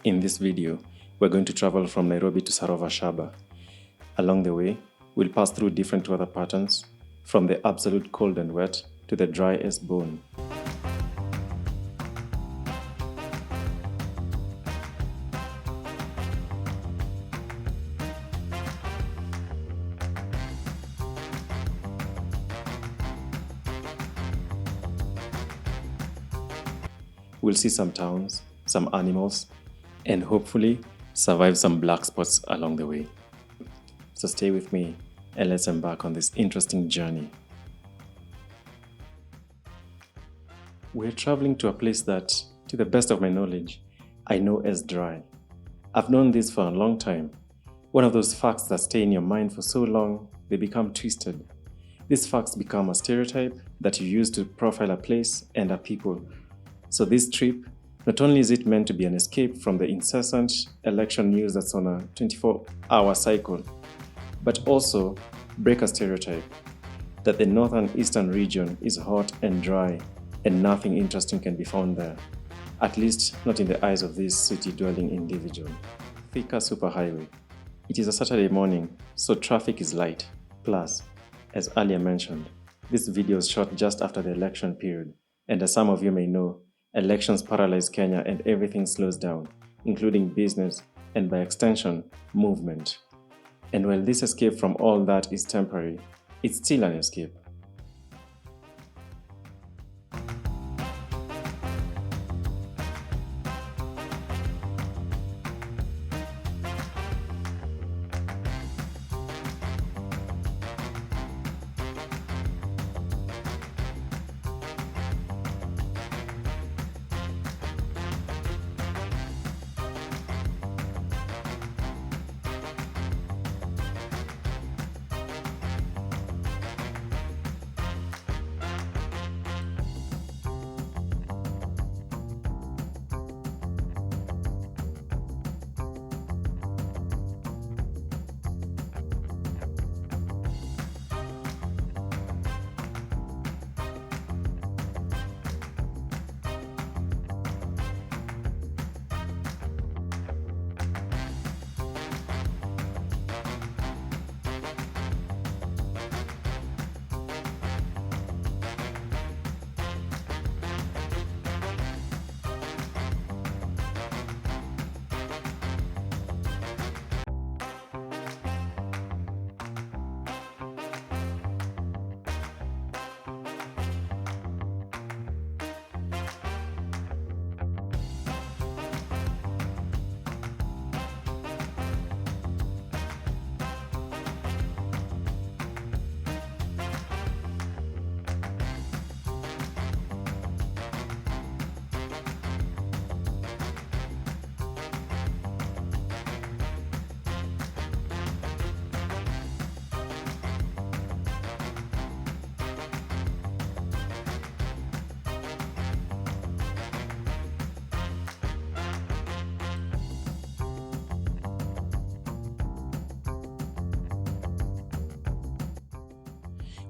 In this video, we're going to travel from Nairobi to Sarova Shaba. Along the way, we'll pass through different weather patterns, from the absolute cold and wet to the dry as bone. We'll see some towns, some animals, and hopefully survive some black spots along the way. So stay with me and let's embark on this interesting journey. We're traveling to a place that, to the best of my knowledge, I know as dry. I've known this for a long time. One of those facts that stay in your mind for so long, they become twisted. These facts become a stereotype that you use to profile a place and a people. So this trip, not only is it meant to be an escape from the incessant election news that's on a 24-hour cycle, but also break a stereotype that the northern eastern region is hot and dry and nothing interesting can be found there, at least not in the eyes of this city-dwelling individual. Thika Superhighway. It is a Saturday morning, so traffic is light. Plus, as earlier mentioned, this video is shot just after the election period, and as some of you may know, elections paralyze Kenya and everything slows down, including business and by extension, movement. And while this escape from all that is temporary, it's still an escape.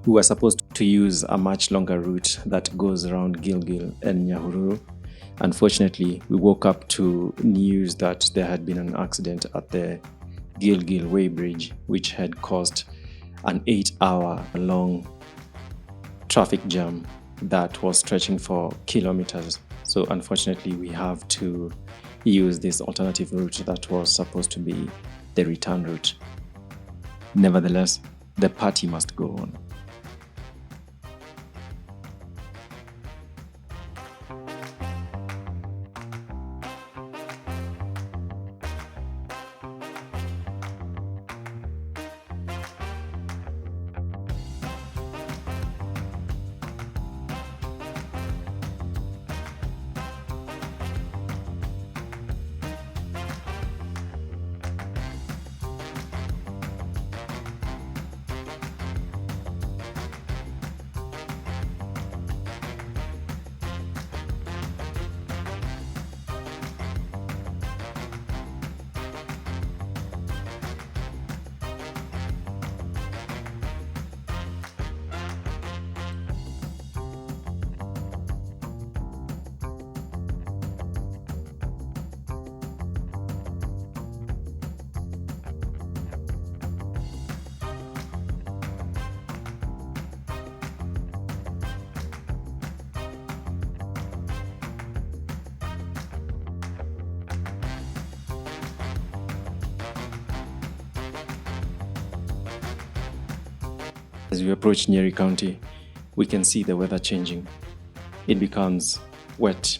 We were supposed to use a much longer route that goes around Gilgil and Nyahururu. Unfortunately, we woke up to news that there had been an accident at the Gilgil Way Bridge, which had caused an 8-hour long traffic jam that was stretching for kilometers. So unfortunately, we have to use this alternative route that was supposed to be the return route. Nevertheless, the party must go on. As we approach Nyeri County, we can see the weather changing. It becomes wet,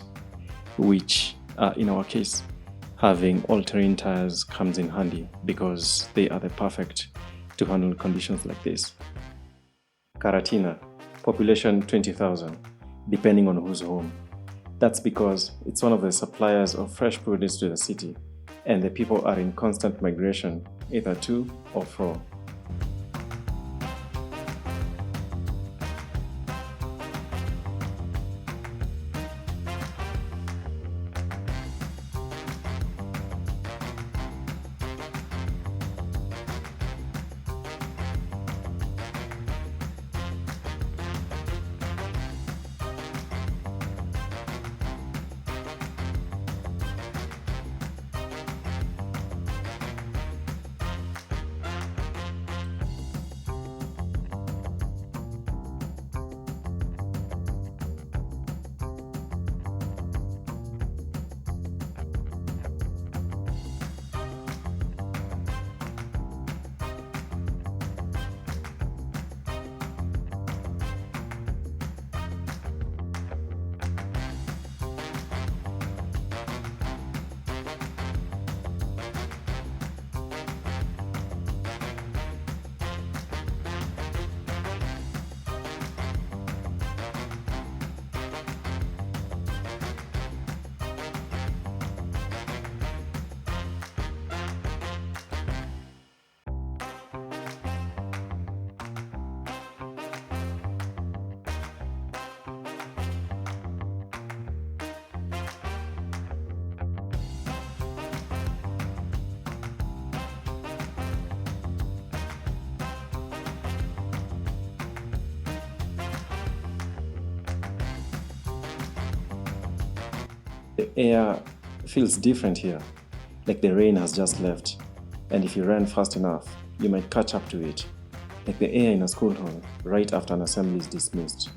which in our case, having all-terrain tires comes in handy because they are the perfect to handle conditions like this. Karatina, population 20,000, depending on whose home. That's because it's one of the suppliers of fresh produce to the city, and the people are in constant migration, either to or from. The air feels different here, like the rain has just left, and if you run fast enough, you might catch up to it, like the air in a school hall right after an assembly is dismissed.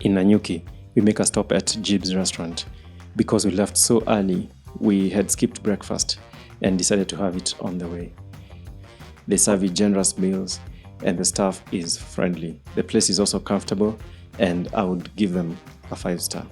In Nanyuki, we make a stop at Jib's restaurant. Because we left so early, we had skipped breakfast and decided to have it on the way. They serve you generous meals and the staff is friendly. The place is also comfortable and I would give them a 5-star.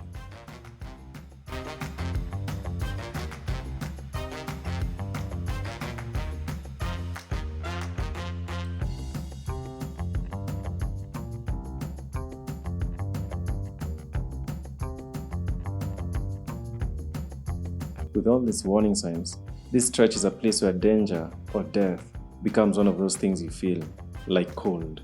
With all these warning signs, this stretch is a place where danger or death becomes one of those things you feel, like cold.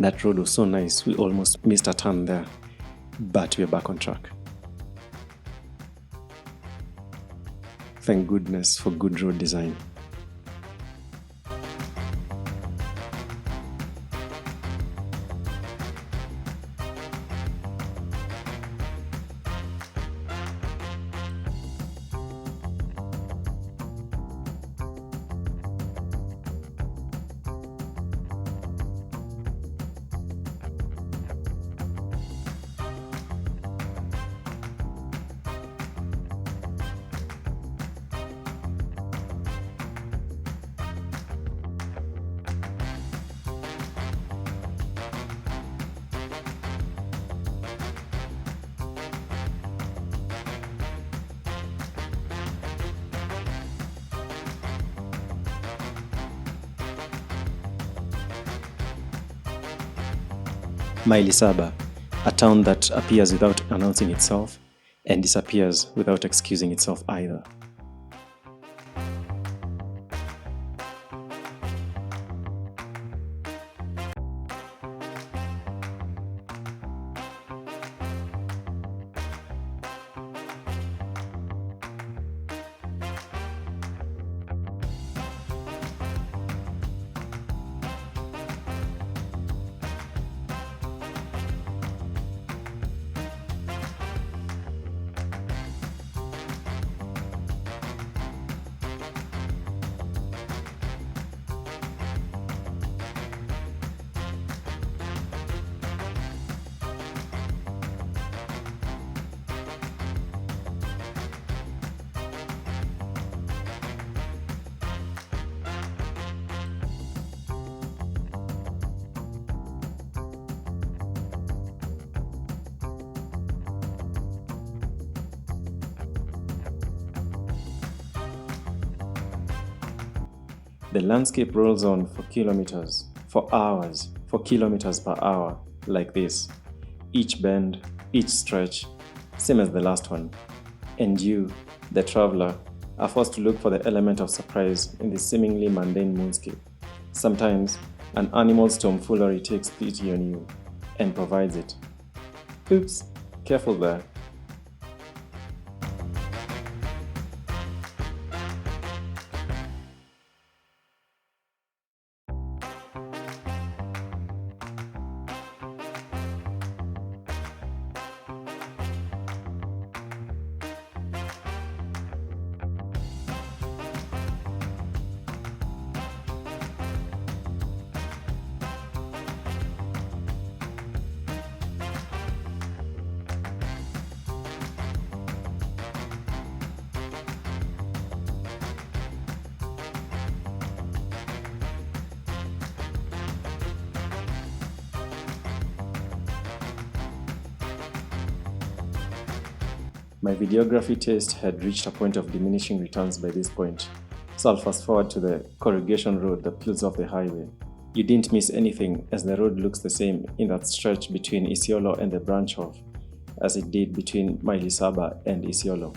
That road was so nice, we almost missed a turn there, but we're back on track. Thank goodness for good road design. Maili Saba, a town that appears without announcing itself and disappears without excusing itself either. The landscape rolls on for kilometers, for hours, for kilometers per hour, like this. Each bend, each stretch, same as the last one. And you, the traveler, are forced to look for the element of surprise in this seemingly mundane moonscape. Sometimes, an animal's tomfoolery takes pity on you and provides it. Oops, careful there. My videography taste had reached a point of diminishing returns by this point, so I'll fast forward to the corrugation road that peels off the highway. You didn't miss anything, as the road looks the same in that stretch between Isiolo and the branch off as it did between Maili Saba and Isiolo.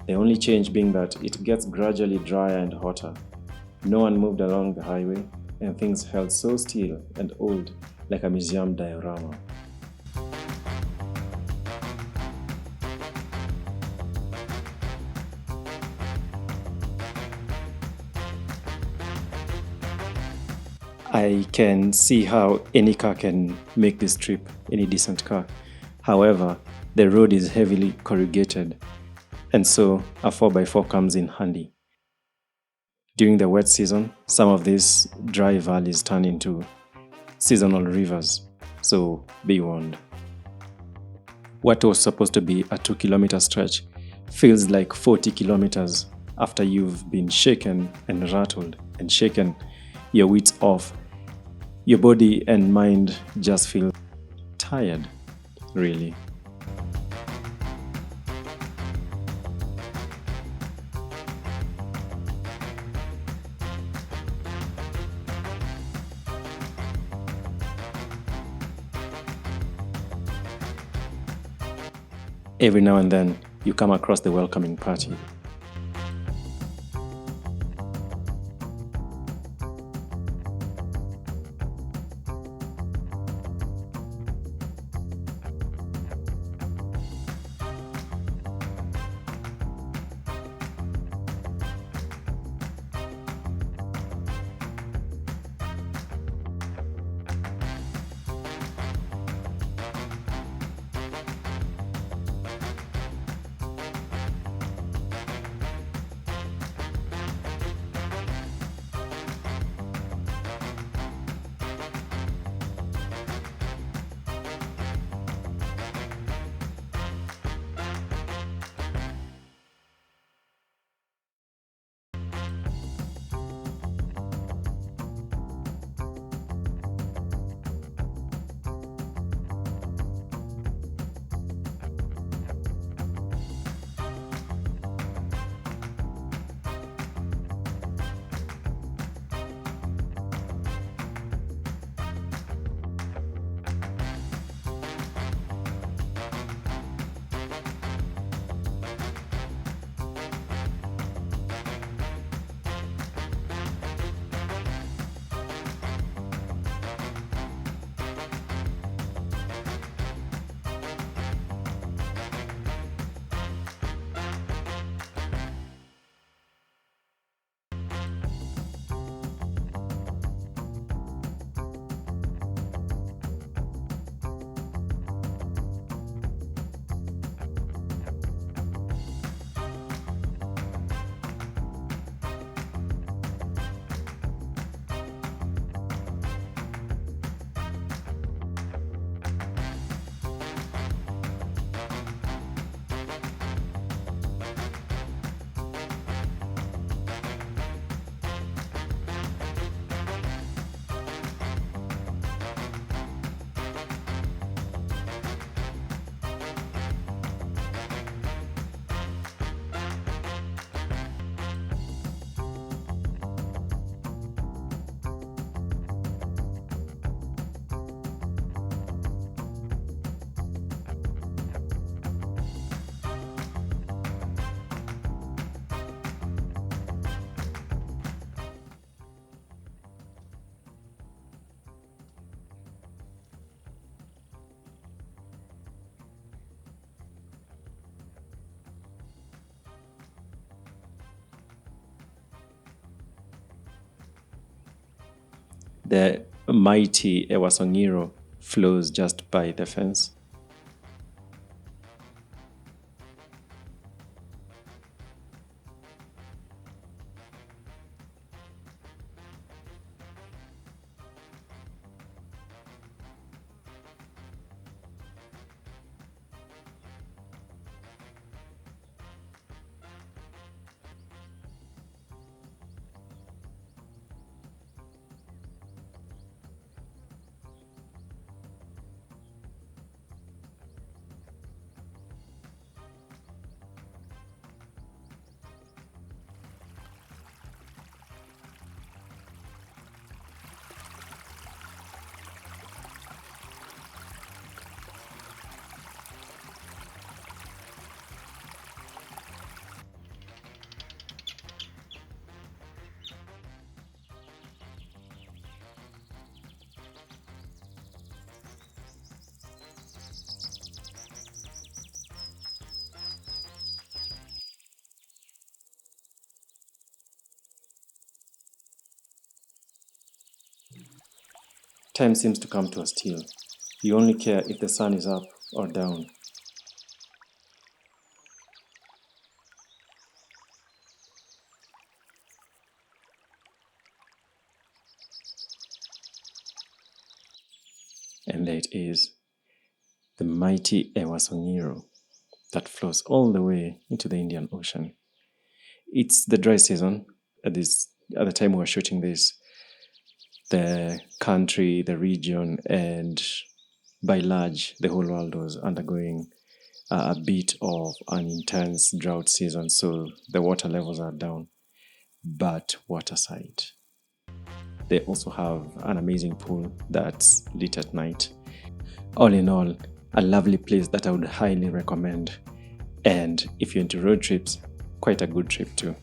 The only change being that it gets gradually drier and hotter. No one moved along the highway, and things held so still and old, like a museum diorama. I can see how any car can make this trip, any decent car. However, the road is heavily corrugated, and so a 4x4 comes in handy. During the wet season, some of these dry valleys turn into seasonal rivers, so be warned. What was supposed to be a 2-kilometer stretch feels like 40 kilometers after you've been shaken and rattled and shaken your wits off. Your body and mind just feel tired, really. Every now and then, you come across the welcoming party. The mighty Ewasongiro flows just by the fence. Time seems to come to a still. You only care if the sun is up or down. And there it is, the mighty Ewasongiro that flows all the way into the Indian Ocean. It's the dry season at the time we're shooting this. The country, the region, and by large, the whole world was undergoing a bit of an intense drought season, so the water levels are down. But what aside, they also have an amazing pool that's lit at night. All in all, a lovely place that I would highly recommend. And if you're into road trips, quite a good trip too.